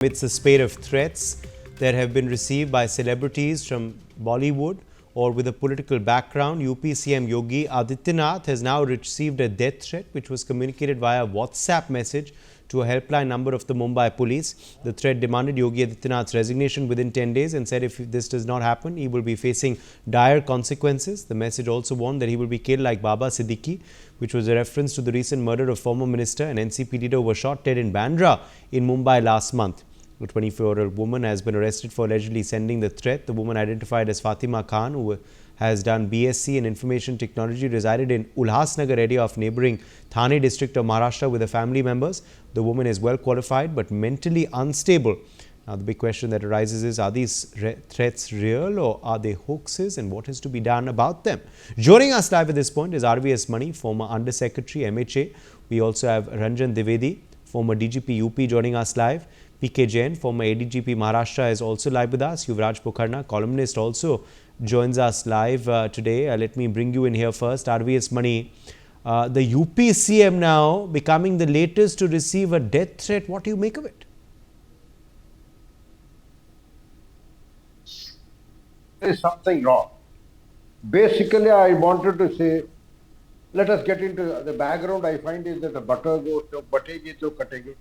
Amidst a spate of threats that have been received by celebrities from Bollywood or with a political background, UP CM Yogi Adityanath has now received a death threat which was communicated via WhatsApp message to a helpline number of the Mumbai police. The threat demanded Yogi Adityanath's resignation within 10 days and said if this does not happen, he will be facing dire consequences. The message also warned that he will be killed like Baba Siddiqui, which was a reference to the recent murder of former minister and NCP leader who was shot dead in Bandra in Mumbai last month. A 24-year-old woman has been arrested for allegedly sending the threat. The woman, identified as Fatima Khan, who has done BSc in Information Technology, resided in Ulhasnagar area of neighbouring Thane district of Maharashtra with her family members. The woman is well qualified but mentally unstable. Now the big question that arises is, are these threats real or are they hoaxes, and what is to be done about them? Joining us live at this point is RVS Mani, former Under Secretary MHA. We also have Ranjan Dwivedi, former DGP UP, joining us live. PK Jain, former ADGP Maharashtra, is also live with us. Yuvraj Pokharna, columnist, also joins us live today. Let me bring you in here first. RVS Mani, the UP CM now becoming the latest to receive a death threat. What do you make of it? There is something wrong. Basically, I wanted to say, let us get into the background. I find is that the butter goes to bategi to kategi.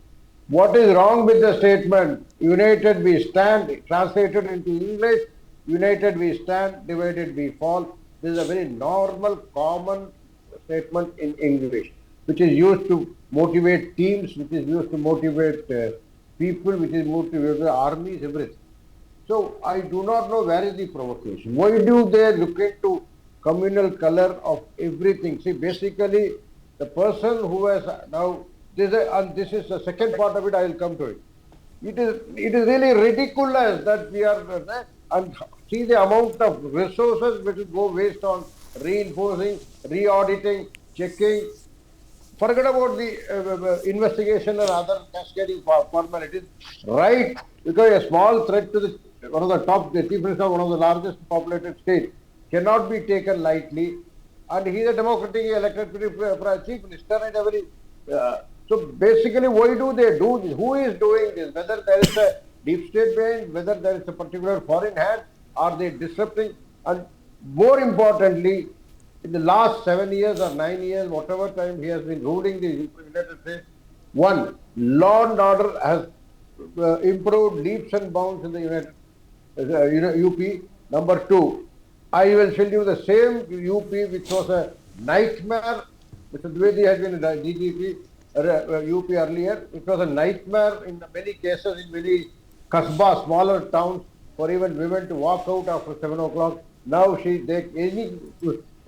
What is wrong with the statement? United we stand, translated into English, united we stand, divided we fall. This is a very normal, common statement in English, which is used to motivate teams, which is used to motivate people, which is motivated armies, everything. So I do not know where is the provocation. Why do they look into communal color of everything? See, basically, the person who has now, and this is the second part of it, I will come to it. It is really ridiculous that we are, and see the amount of resources which will go waste on reinforcing, re-auditing, checking. Forget about the investigation or other cascading formalities. Right, because a small threat to one of the top, the chief minister of one of the largest populated states cannot be taken lightly. And he is a democratically elected chief minister and a very... so basically, why do they do this? Who is doing this? Whether there is a deep state behind, whether there is a particular foreign hand, are they disrupting? And more importantly, in the last 7 years or 9 years, whatever time he has been ruling the United States, one, law and order has improved leaps and bounds in the UP. Number two, I will tell you the same UP which was a nightmare. Mr. Dwivedi has been a DGP. UP earlier, it was a nightmare in many cases in many kasbah, smaller towns, for even women to walk out after 7 o'clock. Now any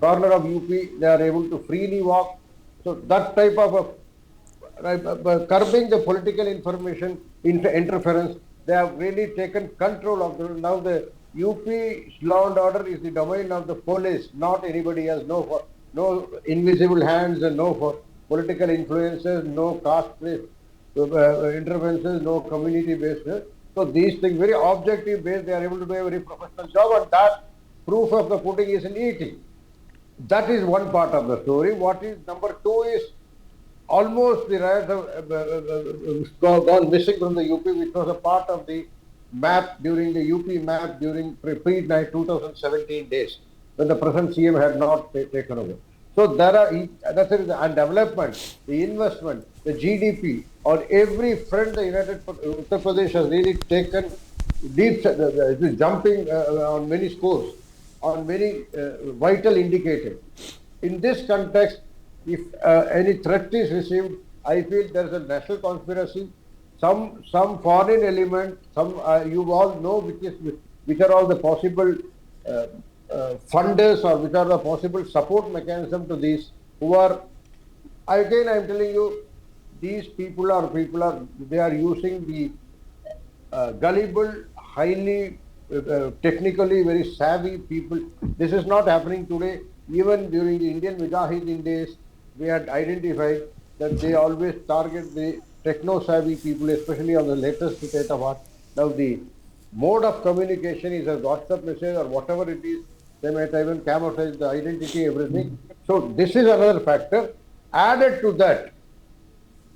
corner of UP, they are able to freely walk. So that type of curbing the political information interference, they have really taken control of the. Now the UP law and order is the domain of the police, not anybody else. No invisible hands and no for political influences, no caste-based interventions, no community-based. So these things, very objective-based, they are able to do a very professional job, and that proof of the pudding is in eating. That is one part of the story. What is number two is almost the riots have gone missing from the UP, which was a part of the map during the UP map during pre-2017 days, when the present CM had not taken over. So there are, that's it, and development, the investment, the GDP, on every front, the Uttar Pradesh has really taken deep, jumping on many scores, on many vital indicators. In this context, if any threat is received, I feel there is a national conspiracy, some foreign element, you all know which are all the possible funders, or which are the possible support mechanism to these, who are, again I am telling you, these people are they are using the gullible, highly technically very savvy people. This is not happening today. Even during the Indian Mujahideen days, we had identified that they always target the techno-savvy people, especially on the latest state of art. Now the mode of communication is a WhatsApp message or whatever it is. They might even camouflage the identity, everything. So this is another factor. Added to that,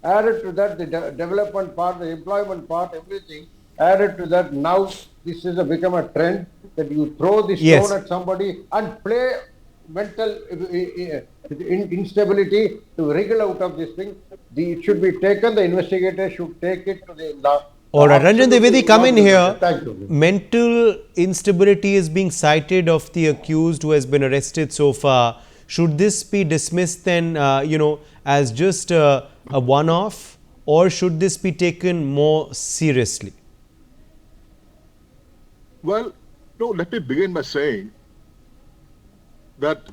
Added to that, the development part, the employment part, everything. Added to that, now this has become a trend that you throw the stone Yes. at somebody and play mental instability to wriggle out of this thing. It should be taken. The investigator should take it to the All right, Ranjan absolutely Devedi, will come not in give it. here. Thank you. Mental instability is being cited of the accused who has been arrested so far. Should this be dismissed then, as just a one-off, or should this be taken more seriously? Well, no, let me begin by saying that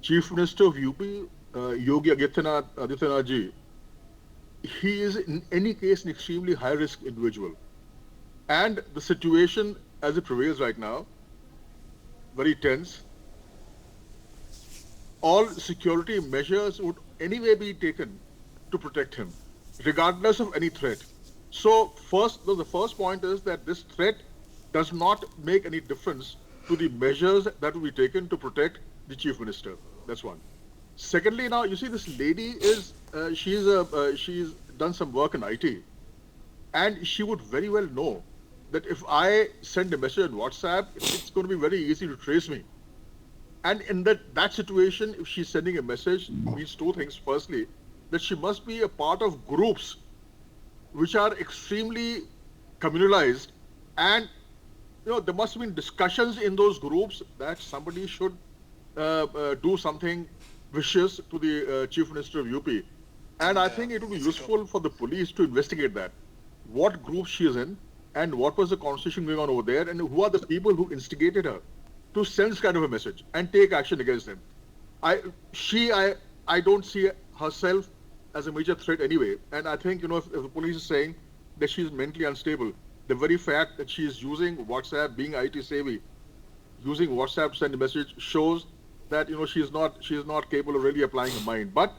Chief Minister of UP, Yogi Adityanath ji, he is in any case an extremely high risk individual. And the situation as it prevails right now, very tense, all security measures would anyway be taken to protect him, regardless of any threat. So the first point is that this threat does not make any difference to the measures that will be taken to protect the chief minister. That's one. Secondly, now you see this lady is she's done some work in IT, and she would very well know that if I send a message on WhatsApp, it's going to be very easy to trace me. And in that situation, if she's sending a message, means two things. Firstly, that she must be a part of groups which are extremely communalized, and there must have been discussions in those groups that somebody should do something vicious to the Chief Minister of UP. And I think it would be useful for the police to investigate that. What group she is in, and what was the conversation going on over there, and who are the people who instigated her to send this kind of a message and take action against them. I don't see herself as a major threat anyway. And I think, if the police is saying that she's mentally unstable, the very fact that she is using WhatsApp, being IT savvy, using WhatsApp to send a message shows that, she is not capable of really applying her mind. But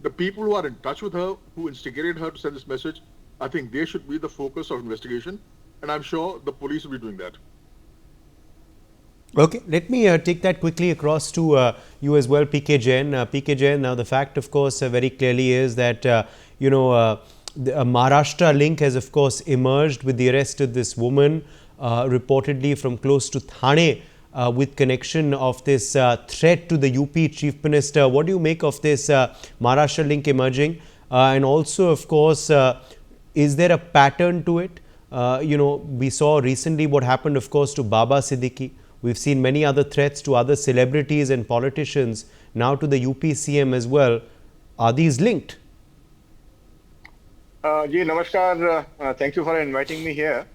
the people who are in touch with her, who instigated her to send this message, I think they should be the focus of investigation. And I'm sure the police will be doing that. Okay, let me take that quickly across to you as well, PK Jain. PK Jain, now the fact, of course, very clearly is that, the Maharashtra link has, of course, emerged with the arrest of this woman, reportedly from close to Thane, with connection of this threat to the UP Chief Minister. What do you make of this Maharashtra link emerging? And also, of course, is there a pattern to it? We saw recently what happened, of course, to Baba Siddiqui. We've seen many other threats to other celebrities and politicians, now to the UP CM as well. Are these linked? Ji, namaskar. Thank you for inviting me here.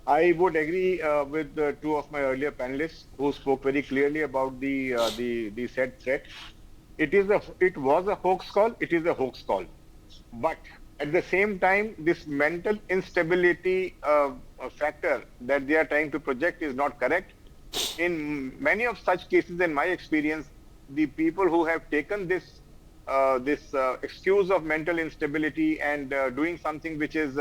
I would agree with two of my earlier panelists who spoke very clearly about the said threat. It was a hoax call. It is a hoax call. But at the same time, this mental instability factor that they are trying to project is not correct. In many of such cases, in my experience, the people who have taken this excuse of mental instability and doing something which is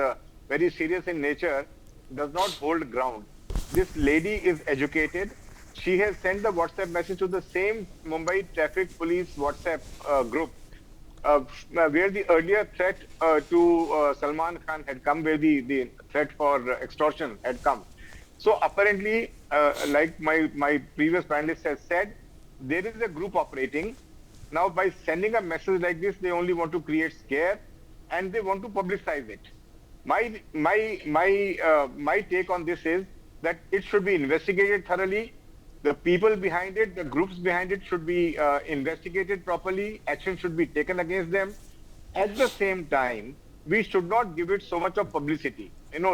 very serious in nature does not hold ground. This lady is educated. She has sent the WhatsApp message to the same Mumbai Traffic Police WhatsApp group where the earlier threat to Salman Khan had come, where the threat for extortion had come. So apparently, like my previous panelist has said, there is a group operating. Now, by sending a message like this, they only want to create scare and they want to publicize it. My take on this is that it should be investigated thoroughly. The people behind it, the groups behind it should be investigated properly. Action should be taken against them. At the same time, we should not give it so much of publicity.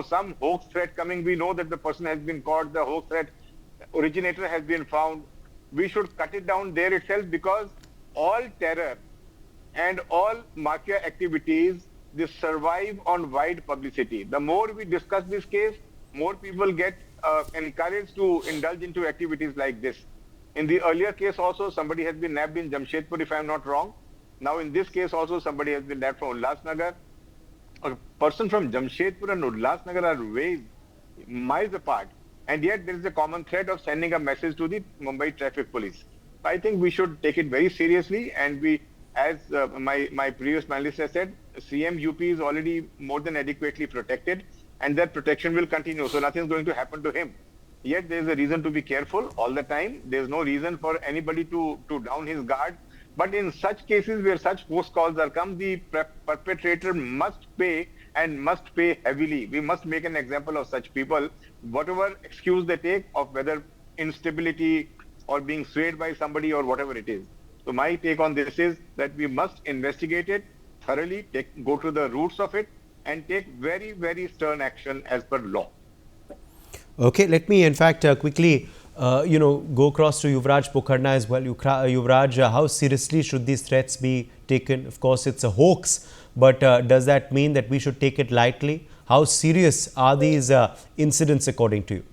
Some hoax threat coming, we know that the person has been caught, the hoax threat originator has been found. We should cut it down there itself, because all terror and all mafia activities, they survive on wide publicity. The more we discuss this case, more people get encouraged to indulge into activities like this. In the earlier case also, somebody has been nabbed in Jamshedpur, if I'm not wrong. Now in this case also, somebody has been nabbed from Ulhasnagar. A person from Jamshedpur and Ulhasnagar are way miles apart, and yet there is a common thread of sending a message to the Mumbai Traffic Police. I think we should take it very seriously, and we as my previous panelist has said, CM UP is already more than adequately protected, and that protection will continue. So nothing is going to happen to him. Yet there is a reason to be careful all the time. There's no reason for anybody to down his guard. But in such cases where such post calls are come, the perpetrator must pay, and must pay heavily. We must make an example of such people, whatever excuse they take of whether instability or being swayed by somebody or whatever it is. So my take on this is that we must investigate it thoroughly, go to the roots of it, and take very, very stern action as per law. Okay, let me in fact quickly go across to Yuvraj Pokharna as well. Yuvraj, how seriously should these threats be taken? Of course, it's a hoax, but does that mean that we should take it lightly? How serious are these incidents according to you?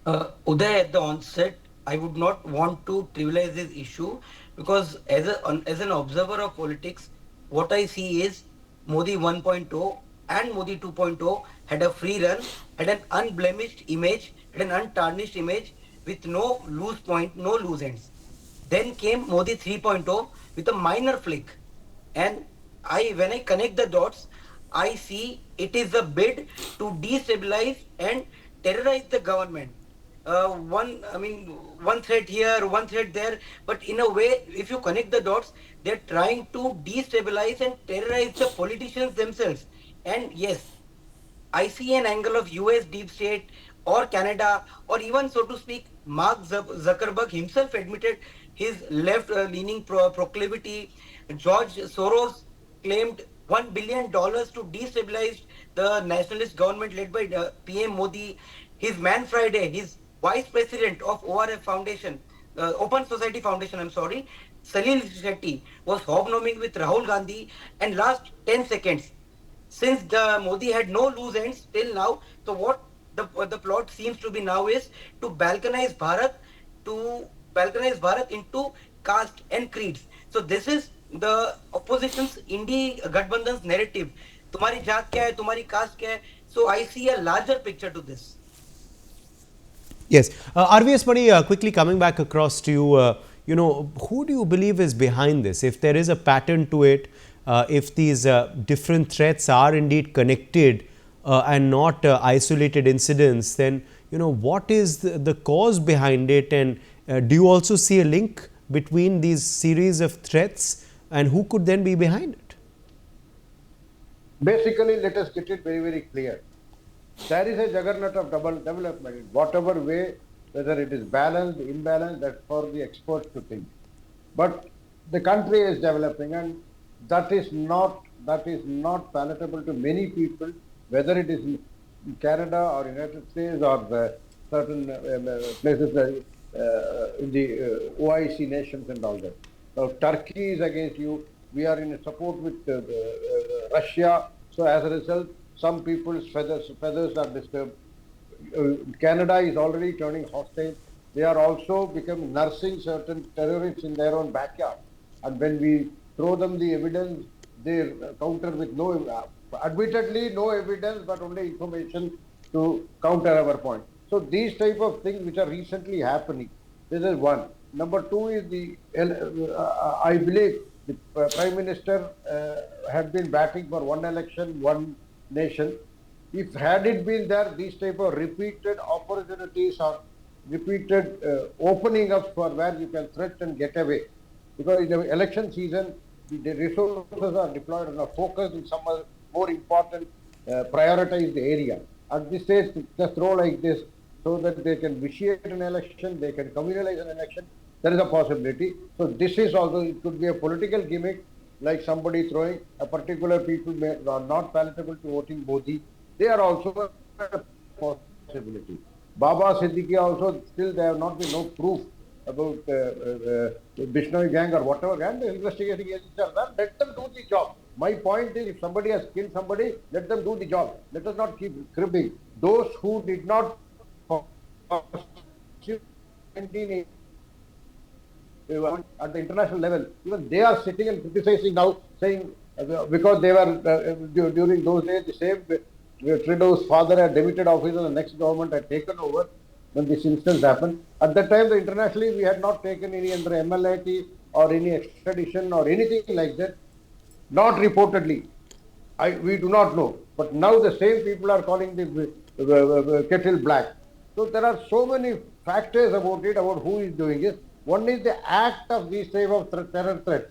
Uday, at the onset, I would not want to trivialize this issue, because as an observer of politics, what I see is Modi 1.0 and Modi 2.0 had a free run, had an unblemished image, had an untarnished image with no loose point, no loose ends. Then came Modi 3.0 with a minor flick. And when I connect the dots, I see it is a bid to destabilize and terrorize the government. One thread here, one thread there, but in a way, if you connect the dots, they're trying to destabilize and terrorize the politicians themselves. And yes, I see an angle of US deep state or Canada, or even, so to speak, Mark Zuckerberg himself admitted his left-leaning proclivity. George Soros claimed $1 billion to destabilize the nationalist government led by PM Modi. His man Friday, his vice president of ORF Foundation, Open Society Foundation, Salil Shetty, was hobnobbing with Rahul Gandhi. And last 10 seconds, since the Modi had no loose ends till now, so what the plot seems to be now is to balkanize Bharat into caste and creeds. So this is the opposition's Indi Gadbandhan's narrative. Tumhari jaat kya hai, tumhari caste kya hai. So I see a larger picture to this. Yes. RVS Mani, quickly coming back across to you, who do you believe is behind this? If there is a pattern to it, if these different threats are indeed connected and not isolated incidents, then, what is the cause behind it? And do you also see a link between these series of threats, and who could then be behind it? Basically, let us get it very, very clear. There is a juggernaut of development in whatever way, whether it is balanced, imbalanced, that's for the experts to think. But the country is developing, and that is not palatable to many people, whether it is in Canada or United States or the certain places in the OIC nations and all that. So Turkey is against you. We are in support with Russia. So as a result, some people's feathers are disturbed. Canada is already turning hostile. They are also nursing certain terrorists in their own backyard. And when we throw them the evidence, they counter with admittedly no evidence, but only information to counter our point. So these type of things which are recently happening, this is one. Number two is I believe the Prime Minister had been batting for one election, one nation. If had it been there, these type of repeated opportunities or repeated opening up for where you can threat and get away, because in the election season, the resources are deployed and are focused in some more important prioritized area. At this stage, just throw like this so that they can vitiate an election, they can communalize an election. There is a possibility. So this is also, it could be a political gimmick, like somebody throwing a particular people are not palatable to voting Modi. They are also a possibility. Baba Siddiqui also, still there have not been no proof about Bishnoi gang or whatever gang. The investigating agencies are there. Let them do the job. My point is, if somebody has killed somebody, let them do the job. Let us not keep cribbing. Those who did not at the international level, even they are sitting and criticizing now, saying because they were during those days, the same Trudeau's father had demitted office and the next government had taken over when this instance happened. At that time, internationally, we had not taken any under MLIT or any extradition or anything like that. Not reportedly. We do not know. But now the same people are calling the kettle black. So there are so many factors about it, about who is doing it. One is the act of these type of terror threats.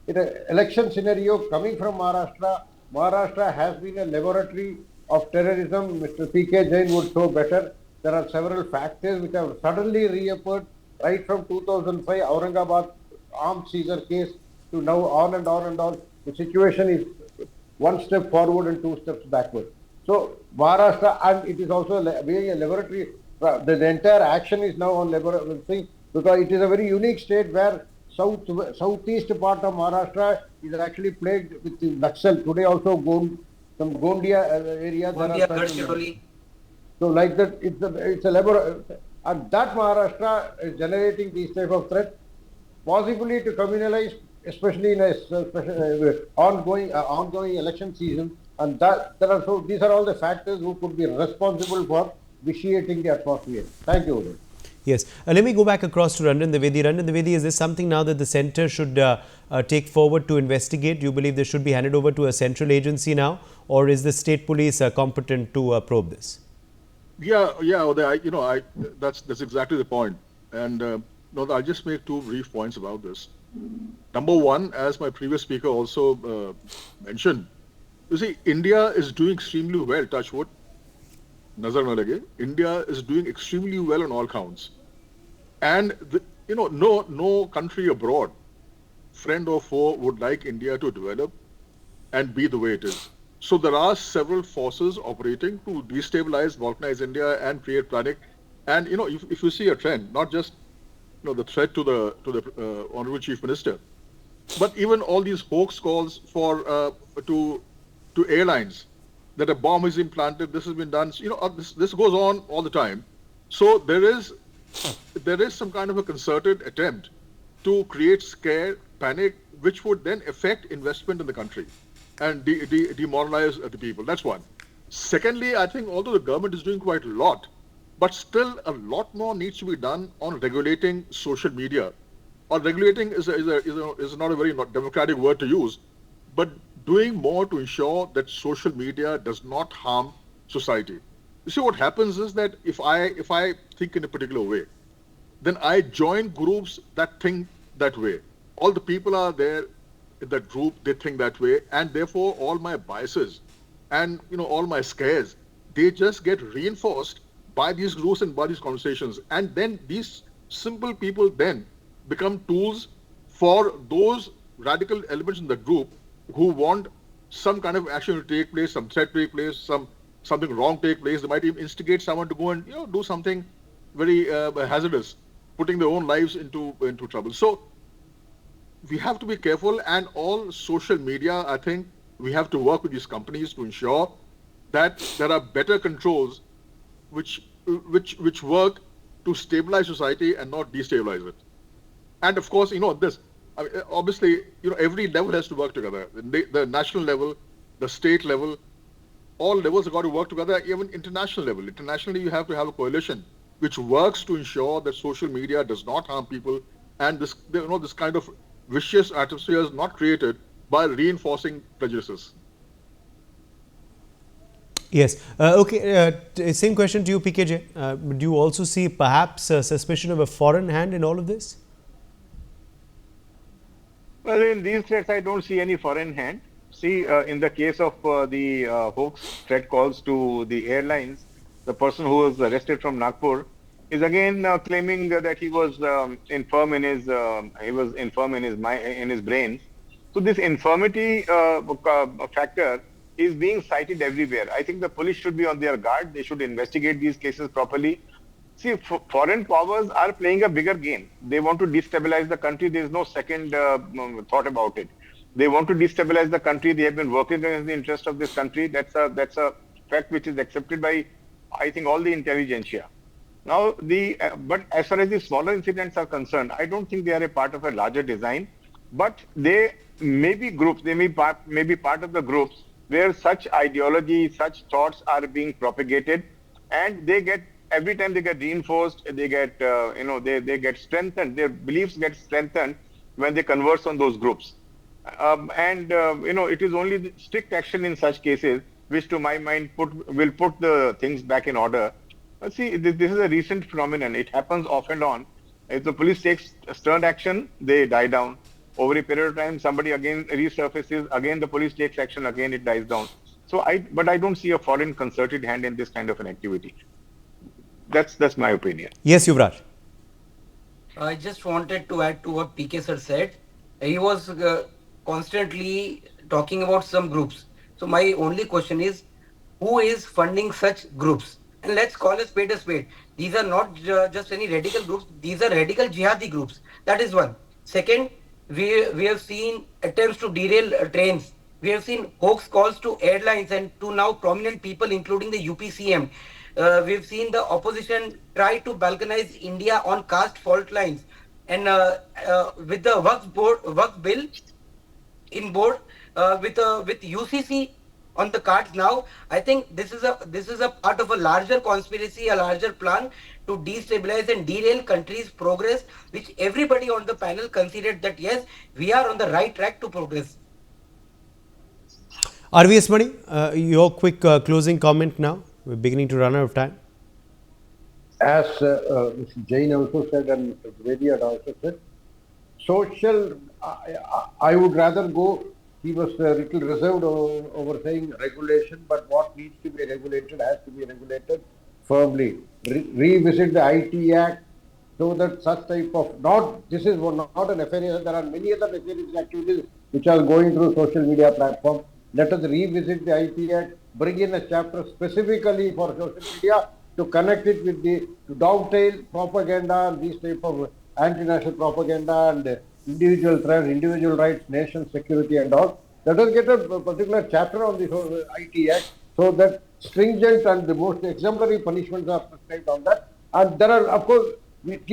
In an election scenario coming from Maharashtra, Maharashtra has been a laboratory of terrorism. Mr. P.K. Jain would show better. There are several factors which have suddenly reappeared right from 2005 Aurangabad armed seizure case to now on and on and on. The situation is one step forward and two steps backward. So Maharashtra, and it is also being a laboratory, the entire action is now on laboratory because it is a very unique state where southeast part of Maharashtra is actually plagued with the Naxal. Today also some Gondia area. Gondia, Gadchiroli. So like that, it's a laboratory, and that Maharashtra is generating these type of threats, possibly to communalize, especially in a ongoing election season, and these are all the factors who could be responsible for vitiating the atmosphere. Thank you, Udai. Yes. Let me go back across to Ranjan Dwivedi. Ranjan Dwivedi, is this something now that the centre should take forward to investigate? Do you believe this should be handed over to a central agency now, or is the state police competent to probe this? Yeah, Uday, that's exactly the point. And I'll just make two brief points about this. Number one, as my previous speaker also mentioned, you see, India is doing extremely well, touch wood. Nazar na lage. India is doing extremely well on all counts. And, no country abroad, friend or foe, would like India to develop and be the way it is. So there are several forces operating to destabilize, balkanize India and create panic. And, if you see a trend, not just the threat to the Honorable Chief Minister, but even all these hoax calls to airlines that a bomb is implanted, this has been done. This goes on all the time. So there is some kind of a concerted attempt to create scare, panic, which would then affect investment in the country and demoralize the people. That's one. Secondly, I think although the government is doing quite a lot, but still a lot more needs to be done on regulating social media. Or regulating is not a very democratic word to use, but doing more to ensure that social media does not harm society. You see, what happens is that if I think in a particular way, then I join groups that think that way. All the people are there in that group, they think that way, and therefore all my biases and all my scares, they just get reinforced by these groups and by these conversations. And then these simple people then become tools for those radical elements in the group who want some kind of action to take place, some threat to take place, something wrong take place. They might even instigate someone to go and do something very hazardous, putting their own lives into trouble. So we have to be careful, and all social media, I think we have to work with these companies to ensure that there are better controls which work to stabilize society and not destabilize it. And of course, this. Obviously, every level has to work together. The national level, the state level, all levels have got to work together, even international level. Internationally, you have to have a coalition which works to ensure that social media does not harm people, and this kind of vicious atmosphere is not created by reinforcing prejudices. Yes. Same question to you, PKJ. Do you also see perhaps a suspicion of a foreign hand in all of this? Well, in these threats, I don't see any foreign hand. See, in the case of the hoax threat calls to the airlines, the person who was arrested from Nagpur is again claiming that he was infirm in his in his brain. So this infirmity factor is being cited everywhere. I think the police should be on their guard. They should investigate these cases properly. See, foreign powers are playing a bigger game. They want to destabilize the country. There is no second thought about it. They want to destabilize the country. They have been working against the interest of this country. That's a fact which is accepted by, I think, all the intelligentsia. Now, but as far as the smaller incidents are concerned, I don't think they are a part of a larger design. But they may be groups. They may be part of the groups where such ideology, such thoughts are being propagated, and they get. Every time they get reinforced, they get, they get strengthened, their beliefs get strengthened when they converse on those groups. It is only the strict action in such cases which, to my mind, will put the things back in order. See, this is a recent phenomenon. It happens off and on. If the police takes stern action, they die down. Over a period of time, somebody again resurfaces. Again, the police takes action. Again, it dies down. But I don't see a foreign concerted hand in this kind of an activity. That's my opinion. Yes, Yuvraj. I just wanted to add to what PK sir said. He was constantly talking about some groups. So my only question is, who is funding such groups? And let's call a spade a spade. These are not just any radical groups. These are radical jihadi groups. That is one. Second, we have seen attempts to derail trains. We have seen hoax calls to airlines and to now prominent people, including the UPCM. We've seen the opposition try to balkanize India on caste fault lines, and with the Waqf bill in board, with UCC on the cards now. I think this is a part of a larger conspiracy, a larger plan to destabilize and derail country's progress, which everybody on the panel considered that yes, we are on the right track to progress. RVS Mani, your quick closing comment now. We're beginning to run out of time. As Mr. Jain also said and Mr. Dwivedi had also said, I would rather go, he was a little reserved over saying regulation, but what needs to be regulated has to be regulated firmly. Revisit the IT Act so that such type of, this is not an nefarious, there are many other nefarious activities which are going through social media platforms. Let us revisit the IT Act, bring in a chapter specifically for social media to connect it with to dovetail propaganda and these type of anti-national propaganda and individual threats, individual rights, nation security and all. Let us get a particular chapter on the IT Act so that stringent and the most exemplary punishments are prescribed on that. And there are, of course, it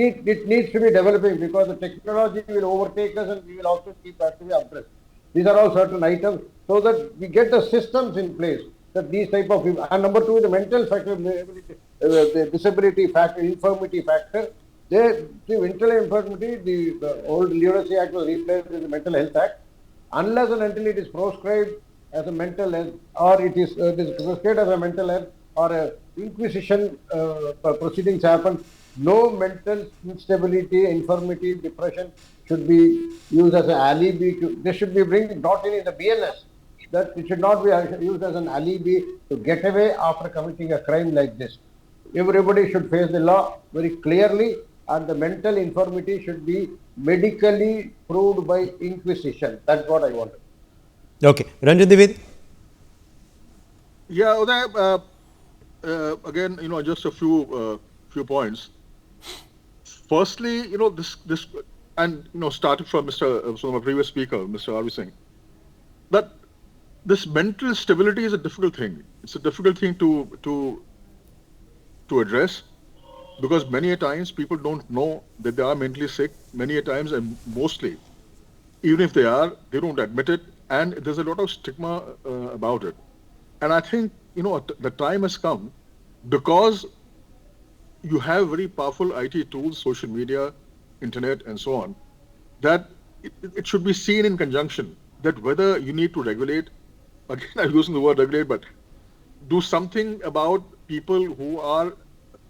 needs to be developing because the technology will overtake us and we will also have to be abreast. These are all certain items so that we get the systems in place that these type of people, and number two, the mental factor, the disability factor, infirmity factor. The mental infirmity, the old Literacy Act was replaced with the Mental Health Act. Unless and until it is proscribed as a mental health, or it is prescribed as a mental health, or a inquisition proceedings happen, no mental instability, infirmity, depression should be used as an alibi. This should be brought in the BNS. That it should not be used as an alibi to get away after committing a crime like this. Everybody should face the law very clearly, and the mental infirmity should be medically proved by inquisition. That's what I wanted. Okay. Ranjan Dwivedi. Yeah, Uday, again, just a few points. Firstly, this, and starting from my previous speaker, Mr. R.V. Singh, that this mental stability is a difficult thing. It's a difficult thing to address because many a times people don't know that they are mentally sick. Many a times, and mostly, even if they are, they don't admit it, and there's a lot of stigma about it. And I think the time has come because you have very powerful IT tools, social media, internet, and so on, that it should be seen in conjunction. That whether you need to regulate, again I'm using the word regulate, but do something about people who are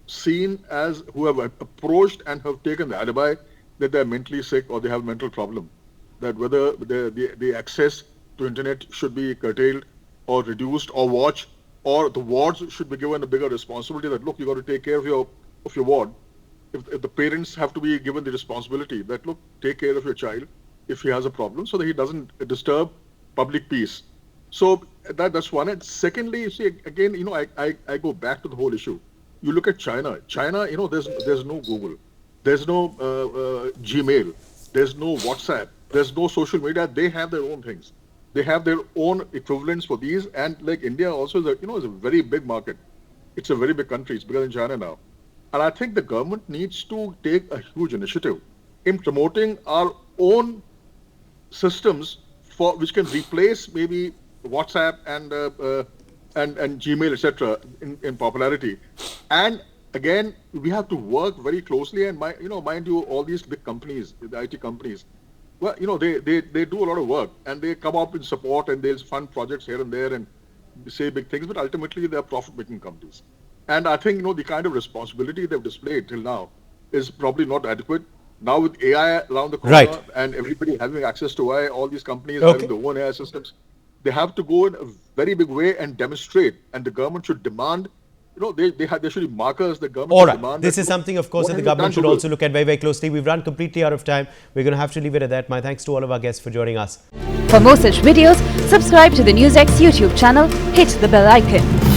seen as, who have approached and have taken the alibi that they're mentally sick or they have a mental problem. That whether the access to internet should be curtailed or reduced or watched, or the wards should be given a bigger responsibility that, look, you got to take care of your ward. If the parents have to be given the responsibility that, look, take care of your child if he has a problem so that he doesn't disturb public peace. So that's one. And secondly, you see, again, I go back to the whole issue. You look at China. China, there's no Google. There's no Gmail. There's no WhatsApp. There's no social media. They have their own things. They have their own equivalents for these. And like India also is a very big market. It's a very big country. It's bigger than China now. And I think the government needs to take a huge initiative in promoting our own systems which can replace maybe WhatsApp and Gmail, etc. in popularity. And again, we have to work very closely. And mind you, all these big companies, the IT companies, well, they do a lot of work and they come up in support and they'll fund projects here and there and say big things, but ultimately they're profit-making companies. And I think, the kind of responsibility they've displayed till now is probably not adequate. Now with AI around the corner Right. and everybody having access to AI, all these companies Okay. having their own AI systems, they have to go in a very big way and demonstrate. And the government should demand, they should be markers. The government All should right. demand This that, is something, of course, what that the have you done government to should do also it? look at very, very closely. We've run completely out of time. We're going to have to leave it at that. My thanks to all of our guests for joining us. For more such videos, subscribe to the NewsX YouTube channel, hit the bell icon.